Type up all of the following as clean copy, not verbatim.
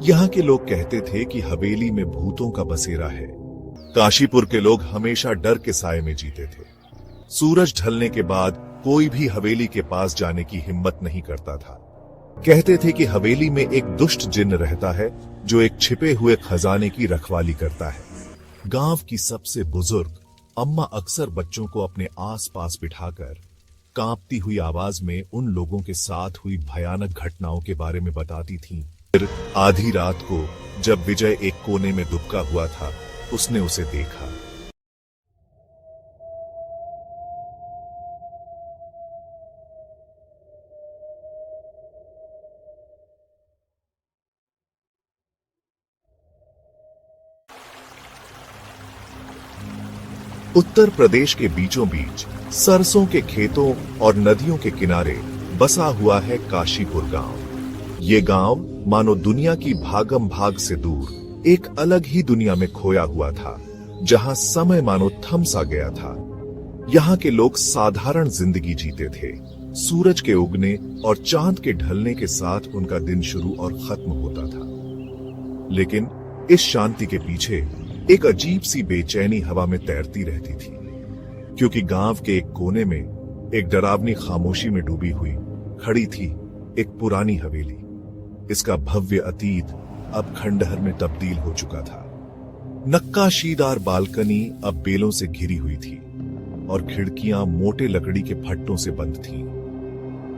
यहाँ के लोग कहते थे कि हवेली में भूतों का बसेरा है। काशीपुर के लोग हमेशा डर के साए में जीते थे। सूरज ढलने के बाद कोई भी हवेली के पास जाने की हिम्मत नहीं करता था। कहते थे कि हवेली में एक दुष्ट जिन्न रहता है जो एक छिपे हुए खजाने की रखवाली करता है। गांव की सबसे बुजुर्ग अम्मा अक्सर बच्चों को अपने आसपास बिठाकर कांपती हुई आवाज में उन लोगों के साथ हुई भयानक घटनाओं के बारे में बताती थीं। फिर आधी रात को जब विजय एक कोने में दुबका हुआ था, उसने उसे देखा। उत्तर प्रदेश के बीचों बीच सरसों के खेतों और नदियों के किनारे बसा हुआ है काशीपुर गांव। ये गांव मानो दुनिया की भागम भाग से दूर एक अलग ही दुनिया में खोया हुआ था, जहां समय मानो थम सा गया था। यहाँ के लोग साधारण जिंदगी जीते थे। सूरज के उगने और चांद के ढलने के साथ उनका दिन शुरू और खत्म होता था। लेकिन इस शांति के पीछे एक अजीब सी बेचैनी हवा में तैरती रहती थी, क्योंकि गांव के एक कोने में एक डरावनी खामोशी में डूबी हुई खड़ी थी एक पुरानी हवेली। इसका भव्य अतीत अब खंडहर में तब्दील हो चुका था। नक्काशीदार बालकनी अब बेलों से घिरी हुई थी और खिड़कियां मोटे लकड़ी के फट्टों से बंद थीं।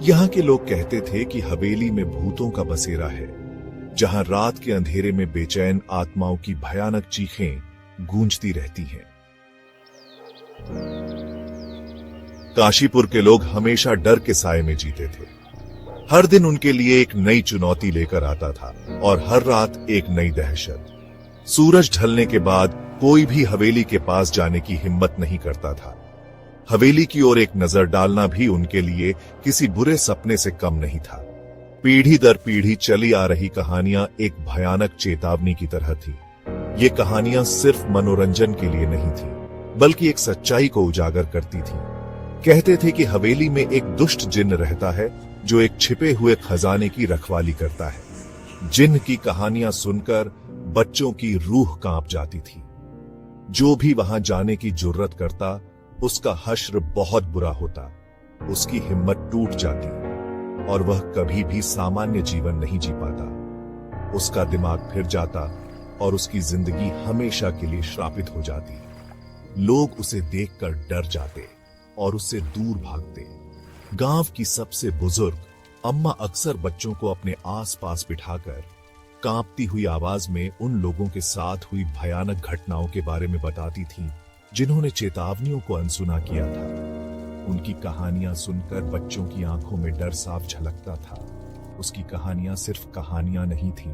यहाँ के लोग कहते थे कि हवेली में भूतों का बसेरा है, जहां रात के अंधेरे में बेचैन आत्माओं की भयानक चीखें गूंजती रहती हैं। काशीपुर के लोग हमेशा डर के साए में जीते थे। हर दिन उनके लिए एक नई चुनौती लेकर आता था और हर रात एक नई दहशत। सूरज ढलने के बाद कोई भी हवेली के पास जाने की हिम्मत नहीं करता था। हवेली की ओर एक नजर डालना भी उनके लिए किसी बुरे सपने से कम नहीं था। पीढ़ी दर पीढ़ी चली आ रही कहानियां एक भयानक चेतावनी की तरह थी। ये कहानियां सिर्फ मनोरंजन के लिए नहीं थी, बल्कि एक सच्चाई को उजागर करती थी। कहते थे कि हवेली में एक दुष्ट जिन्न रहता है जो एक छिपे हुए खजाने की रखवाली करता है। जिन्न की कहानियां सुनकर बच्चों की रूह कांप जाती थी। जो भी वहां जाने की जुर्रत करता, उसका हश्र बहुत बुरा होता। उसकी हिम्मत टूट जाती और वह कभी भी सामान्य जीवन नहीं जी पाता। उसका दिमाग फिर जाता और उसकी जिंदगी हमेशा के लिए श्रापित हो जाती। लोग उसे देखकर डर जाते और उससे दूर भागते। गांव की सबसे बुजुर्ग अम्मा अक्सर बच्चों को अपने आसपास बिठाकर कांपती हुई आवाज में उन लोगों के साथ हुई भयानक घटनाओं के बारे में बताती थीं, जिन्होंने चेतावनियों को अनसुना किया था। उनकी कहानियां सुनकर बच्चों की आंखों में डर साफ झलकता था। उसकी कहानियां सिर्फ कहानियां नहीं थीं,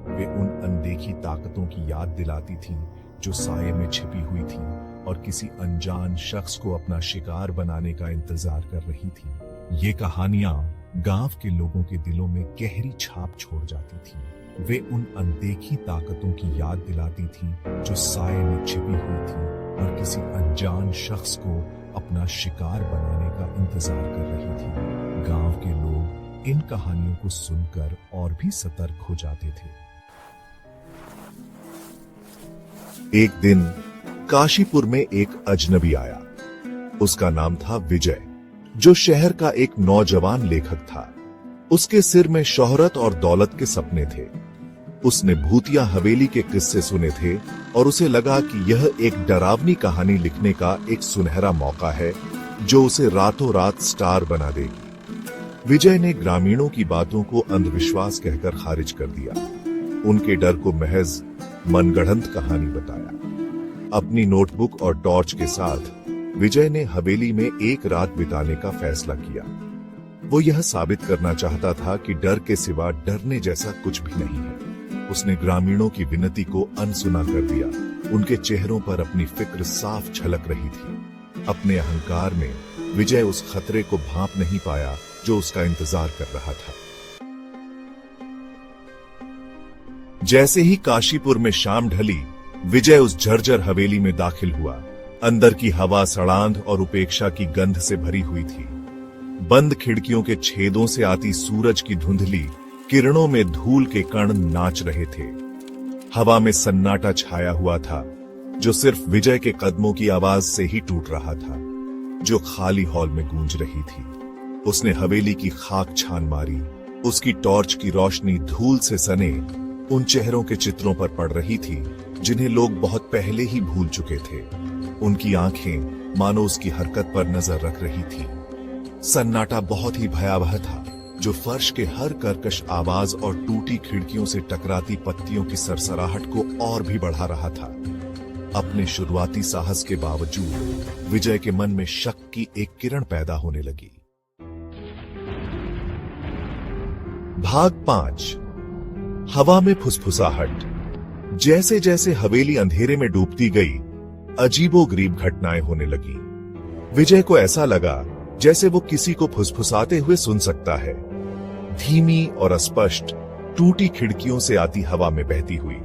वे उन अनदेखी ताकतों की याद दिलाती थीं जो साये में छिपी हुई थीं और किसी अनजान शख्स को अपना शिकार बनाने का इंतजार कर रही थीं। ये कहानियां गांव के लोगों के दिलों में गहरी छाप छोड़ जाती थीं। वे उन अनदेखी ताकतों की याद दिलाती थीं जो साये में छिपी हुई थीं और किसी अनजान शख्स को अपना शिकार बनाने का इंतजार कर रही थी। गांव के लोग इन कहानियों को सुनकर और भी सतर्क हो जाते थे। एक दिन काशीपुर में एक अजनबी आया। उसका नाम था विजय, जो शहर का एक नौजवान लेखक था। उसके सिर में शोहरत और दौलत के सपने थे। उसने भूतिया हवेली के किस्से सुने थे और उसे लगा कि यह एक डरावनी कहानी लिखने का एक सुनहरा मौका है जो उसे रातों रात स्टार बना देगी। विजय ने ग्रामीणों की बातों को अंधविश्वास कहकर खारिज कर दिया। उनके डर को महज मनगढ़ंत कहानी बताया। अपनी नोटबुक और टॉर्च के साथ विजय ने हवेली में एक रात बिताने का फैसला किया। वो यह साबित करना चाहता था कि डर के सिवा डरने जैसा कुछ भी नहीं है। उसने ग्रामीणों की विनती को अनसुना कर दिया। उनके चेहरों पर अपनी फिक्र साफ झलक रही थी। अपने अहंकार में विजय उस खतरे को भांप नहीं पाया जो उसका इंतजार कर रहा था। जैसे ही काशीपुर में शाम ढली, विजय उस झरझर हवेली में दाखिल हुआ। अंदर की हवा सड़ांध और उपेक्षा की गंध से भरी हुई थी। बंद खिड़कियों के छेदों से आती सूरज की धुंधली किरणों में धूल के कण नाच रहे थे। हवा में सन्नाटा छाया हुआ था, जो सिर्फ विजय के कदमों की आवाज से ही टूट रहा था, जो खाली हॉल में गूंज रही थी। उसने हवेली की खाक छान मारी। उसकी टॉर्च की रोशनी धूल से सने उन चेहरों के चित्रों पर पड़ रही थी जिन्हें लोग बहुत पहले ही भूल चुके थे। उनकी आंखें मानो उसकी हरकत पर नजर रख रही थी। सन्नाटा बहुत ही भयावह था, जो फर्श के हर कर्कश आवाज और टूटी खिड़कियों से टकराती पत्तियों की सरसराहट को और भी बढ़ा रहा था। अपने शुरुआती साहस के बावजूद विजय के मन में शक की एक किरण पैदा होने लगी। भाग 5। हवा में फुसफुसाहट। जैसे जैसे हवेली अंधेरे में डूबती गई, अजीबोगरीब घटनाएं होने लगी। विजय को ऐसा लगा जैसे वो किसी को फुसफुसाते हुए सुन सकता है। धीमी और अस्पष्ट टूटी खिड़कियों से आती हवा में बहती हुई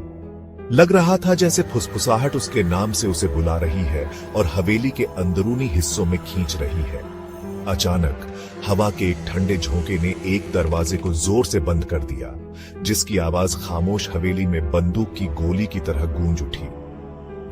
लग रहा था जैसे फुसफुसाहट उसके नाम से उसे बुला रही है और हवेली के अंदरूनी हिस्सों में खींच रही है। अचानक हवा के एक ठंडे झोंके ने एक दरवाजे को जोर से बंद कर दिया, जिसकी आवाज खामोश हवेली में बंदूक की गोली की तरह गूंज उठी।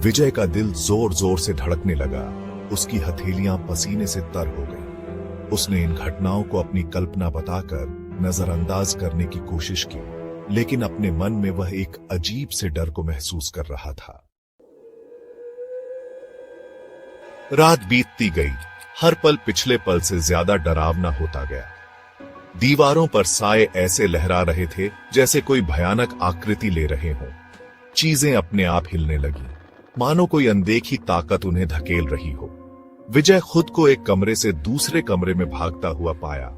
विजय का दिल जोर जोर से धड़कने लगा। उसकी हथेलियां पसीने से तर हो गईं। उसने इन घटनाओं को अपनी कल्पना बताकर नजरअंदाज करने की कोशिश की, लेकिन अपने मन में वह एक अजीब से डर को महसूस कर रहा था। रात बीतती गई। हर पल पिछले पल से ज्यादा डरावना होता गया। दीवारों पर साए ऐसे लहरा रहे थे जैसे कोई भयानक आकृति ले रहे हों। चीजें अपने आप हिलने लगी, मानो कोई अनदेखी ताकत उन्हें धकेल रही हो। विजय खुद को एक कमरे से दूसरे कमरे में भागता हुआ पाया,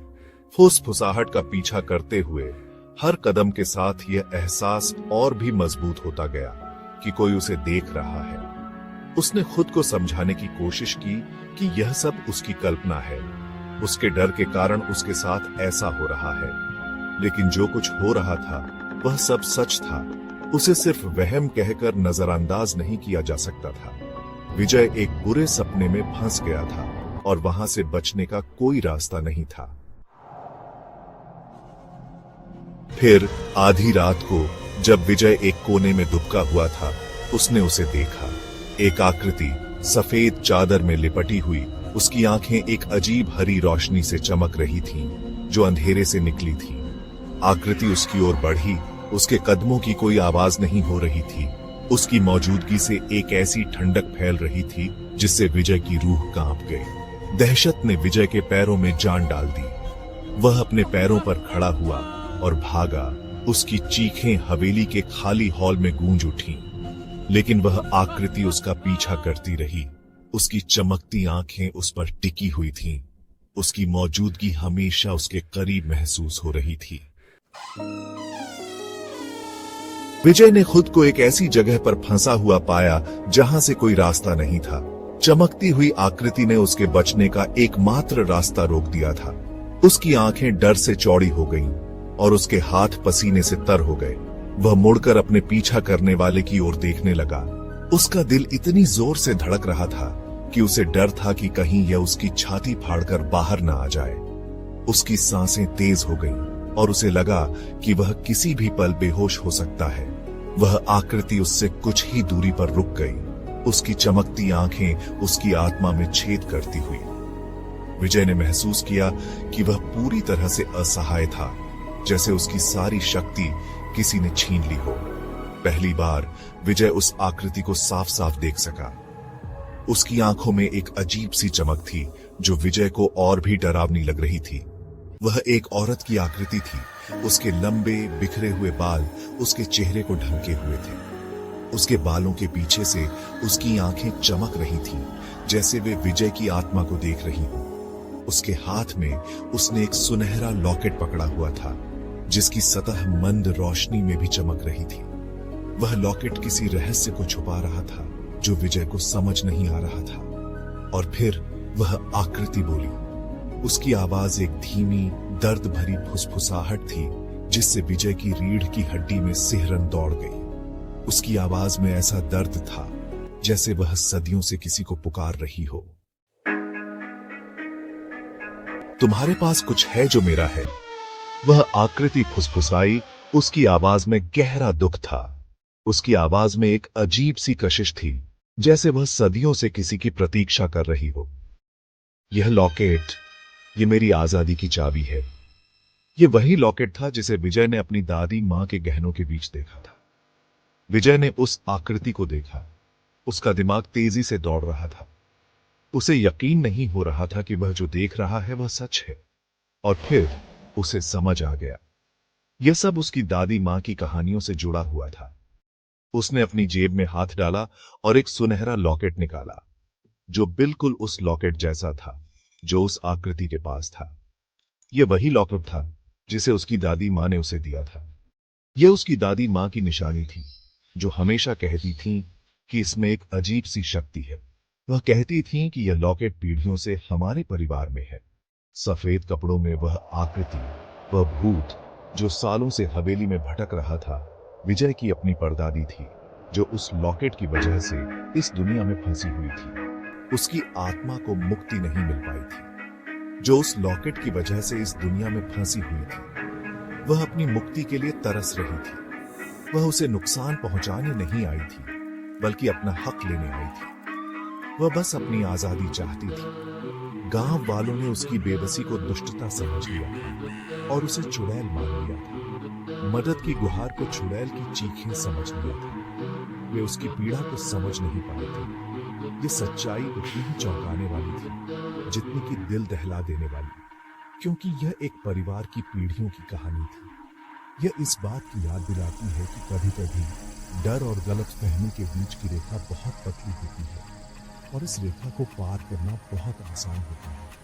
फुसफुसाहट का पीछा करते हुए। हर कदम के साथ यह एहसास और भी मजबूत होता गया कि कोई उसे देख रहा है। उसने खुद को समझाने की कोशिश की कि यह सब उसकी कल्पना है। उसके डर के कारण उसके साथ ऐसा हो रहा है, लेकिन जो कुछ हो रहा था वह सब सच था। उसे सिर्फ वहम कहकर नजरअंदाज नहीं किया जा सकता था। विजय एक बुरे सपने में फंस गया था और वहां से बचने का कोई रास्ता नहीं था। फिर आधी रात को जब विजय एक कोने में दुबका हुआ था, उसने उसे देखा। एक आकृति सफेद चादर में लिपटी हुई, उसकी आंखें एक अजीब हरी रोशनी से चमक रही थीं, जो अंधेरे से निकली थी। आकृति उसकी ओर बढ़ी। उसके कदमों की कोई आवाज नहीं हो रही थी। उसकी मौजूदगी से एक ऐसी ठंडक फैल रही थी जिससे विजय की रूह कांप गई। दहशत ने विजय के पैरों में जान डाल दी। वह अपने पैरों पर खड़ा हुआ और भागा। उसकी चीखें हवेली के खाली हॉल में गूंज उठीं, लेकिन वह आकृति उसका पीछा करती रही। उसकी चमकती आंखें उस पर टिकी हुई थीं। उसकी मौजूदगी हमेशा उसके करीब महसूस हो रही थी। विजय ने खुद को एक ऐसी जगह पर फंसा हुआ पाया जहां से कोई रास्ता नहीं था। चमकती हुई आकृति ने उसके बचने का एकमात्र रास्ता रोक दिया था। उसकी आंखें डर से चौड़ी हो गईं और उसके हाथ पसीने से तर हो गए। वह मुड़कर अपने पीछा करने वाले की ओर देखने लगा। उसका दिल इतनी जोर से धड़क रहा था कि उसे डर था कि कहीं यह उसकी छाती फाड़कर बाहर न आ जाए। उसकी सांसें तेज हो गईं और उसे लगा कि वह किसी भी पल बेहोश हो सकता है। वह आकृति उससे कुछ ही दूरी पर रुक गई। उसकी चमकती आंखें उसकी आत्मा में छेद करती हुई। विजय ने महसूस किया कि वह पूरी तरह से असहाय था, जैसे उसकी सारी शक्ति किसी ने छीन ली हो। पहली बार विजय उस आकृति को साफ साफ देख सका। उसकी आंखों में एक अजीब सी चमक थी जो विजय को और भी डरावनी लग रही थी। वह एक औरत की आकृति थी। उसके लंबे बिखरे हुए बाल उसके चेहरे को ढके हुए थे। उसके बालों के पीछे से उसकी आंखें चमक रही थीं, जैसे वे विजय की आत्मा को देख रही हों। उसके हाथ में उसने एक सुनहरा लॉकेट पकड़ा हुआ था, जिसकी सतह मंद रोशनी में भी चमक रही थी। वह लॉकेट किसी रहस्य को छुपा रहा था जो विजय को समझ नहीं आ रहा था। और फिर वह आकृति बोली। उसकी आवाज एक धीमी, दर्द भरी फुसफुसाहट थी जिससे विजय की रीढ़ की हड्डी में सिहरन दौड़ गई। उसकी आवाज में ऐसा दर्द था जैसे वह सदियों से किसी को पुकार रही हो। तुम्हारे पास कुछ है जो मेरा है। वह आकृति फुसफुसाई। उसकी आवाज में गहरा दुख था। उसकी आवाज में एक अजीब सी कशिश थी, जैसे वह सदियों से किसी की प्रतीक्षा कर रही हो। यह लॉकेट, ये मेरी आजादी की चाबी है। ये वही लॉकेट था जिसे विजय ने अपनी दादी मां के गहनों के बीच देखा था। विजय ने उस आकृति को देखा। उसका दिमाग तेजी से दौड़ रहा था। उसे यकीन नहीं हो रहा था कि वह जो देख रहा है वह सच है। और फिर उसे समझ आ गया, यह सब उसकी दादी मां की कहानियों से जुड़ा हुआ था। उसने अपनी जेब में हाथ डाला और एक सुनहरा लॉकेट निकाला, जो बिल्कुल उस लॉकेट जैसा था जो उस आकृति के पास था। यह वही लॉकेट था जिसे उसकी दादी मां ने उसे दिया था। यह उसकी दादी मां की निशानी थी, जो हमेशा कहती थीं कि इसमें एक अजीब सी शक्ति है। वह कहती थीं कि यह लॉकेट पीढ़ियों से हमारे परिवार में है। सफेद कपड़ों में वह आकृति, वह भूत जो सालों से हवेली में भटक रहा था, विजय की अपनी परदादी थी, जो उस लॉकेट की वजह से इस दुनिया में फंसी हुई थी। उसकी आत्मा को मुक्ति नहीं मिल पाई थी, जो उस लॉकेट की वजह से इस दुनिया में फंसी हुई थी। वह अपनी मुक्ति के लिए तरस रही थी। वह उसे नुकसान पहुंचाने नहीं आई थी, बल्कि अपना हक लेने आई थी। वह बस अपनी आजादी चाहती थी। गांव वालों ने उसकी बेबसी को दुष्टता समझ लिया और उसे चुड़ैल मान लिया था। मदद की गुहार को चुड़ैल की चीखें समझ लिया था। वे उसकी पीड़ा को समझ नहीं पाए थे। ये सच्चाई उतनी ही चौंकाने वाली थी जितनी कि दिल दहला देने वाली, क्योंकि यह एक परिवार की पीढ़ियों की कहानी थी। यह इस बात की याद दिलाती है कि कभी-कभी डर और गलतफहमी के बीच की रेखा बहुत पतली होती है और इस रेखा को पार करना बहुत आसान होता है।